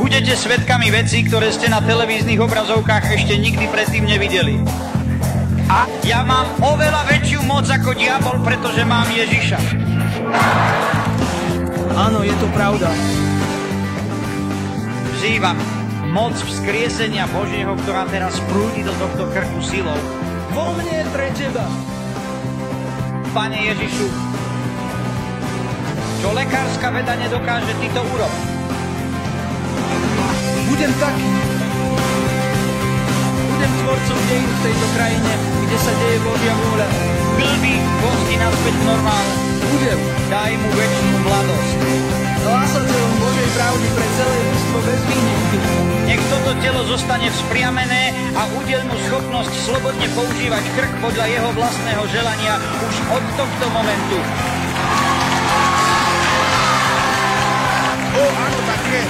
Budete svedkami vecí, ktoré ste na televíznych obrazovkách ešte nikdy predtým nevideli. A ja mám oveľa väčšiu moc ako diabol, pretože mám Ježiša. Áno, je to pravda. Vzývam moc vzkriesenia Božieho, ktorá teraz prúdi do tohto krku silou. Vo mne pre teba. Pane Ježišu, čo lekárska veda nedokáže, ty to urob. Budem taký. Budem tvorcom dejín v tejto krajine, kde sa deje Božia vôľa. Blbý kosti naspäť normálne. Budem. Daj mu väčšinu mladosť. Hlásateľom Božej pravdy pre celé ľudstvo bez výnimky. Nech toto telo zostane vzpriamené a udeľ mu schopnosť slobodne používať krk podľa jeho vlastného želania už od tohto momentu. Áno, tak je.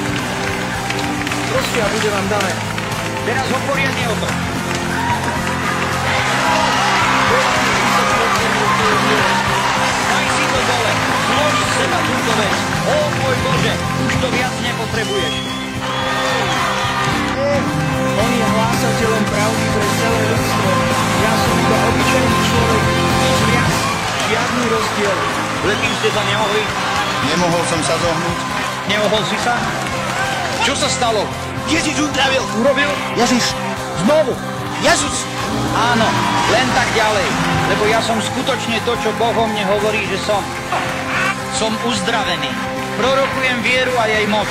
Proste, a bude vám dané. Teraz ho poriadne o to. Daj si to dole. Zlož z seba túto vec. Ó môj Bože, už to viac nepotrebuješ. On je hlásateľom pravdy pre celé ľudstvo. Ja som iba obyčajný človek. Nič viac. Žiadny rozdiel. Predtým ste sa nemohli? Nemohol som sa zohnúť. Nemohol si sa? Čo sa stalo? Ježiš uzdravil. Urobil? Ježiš. Znovu. Ježiš. Áno, len tak ďalej. Lebo ja som skutočne to, čo Boh o mne hovorí, že som. Som uzdravený. Prorokujem vieru a jej moc.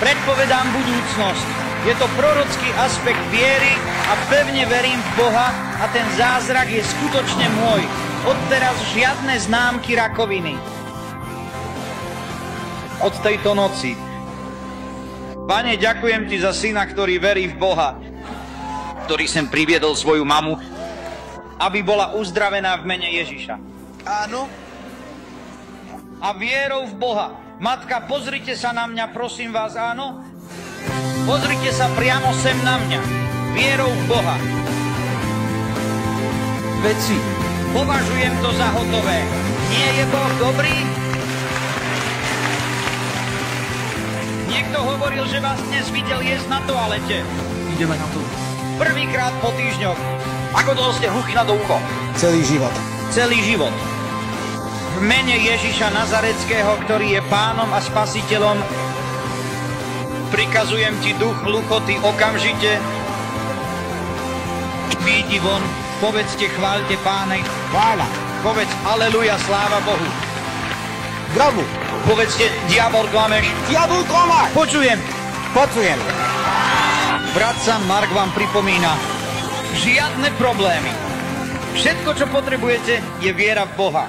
Predpovedám budúcnosť. Je to prorocký aspekt viery a pevne verím v Boha a ten zázrak je skutočne môj. Odteraz žiadne známky rakoviny. Od tejto noci. Pane, ďakujem ti za syna, ktorý verí v Boha, ktorý sem priviedol svoju mamu, aby bola uzdravená v mene Ježiša. Áno. A vierou v Boha. Matka, pozrite sa na mňa, prosím vás, áno? Pozrite sa priamo sem na mňa. Vierou v Boha. Veci. Považujem to za hotové. Nie je Boh dobrý? Niekto hovoril, že vás dnes videl jesť na toalete. Ideme na to. Prvýkrát po týždňoch. Ako dlho ste hluchý na to ucho? Celý život. Celý život. V mene Ježiša Nazareckého, ktorý je pánom a spasiteľom, prikazujem ti duch hluchoty okamžite. Výjdi von, povedzte chváľte Pána. Chváľa. Povedz aleluja, sláva Bohu. Bravu. Povedzte, diabol klameš. Diabol klamáš. Počujem. Počujem. Bratca Mark vám pripomína, žiadne problémy. Všetko, čo potrebujete, je viera v Boha.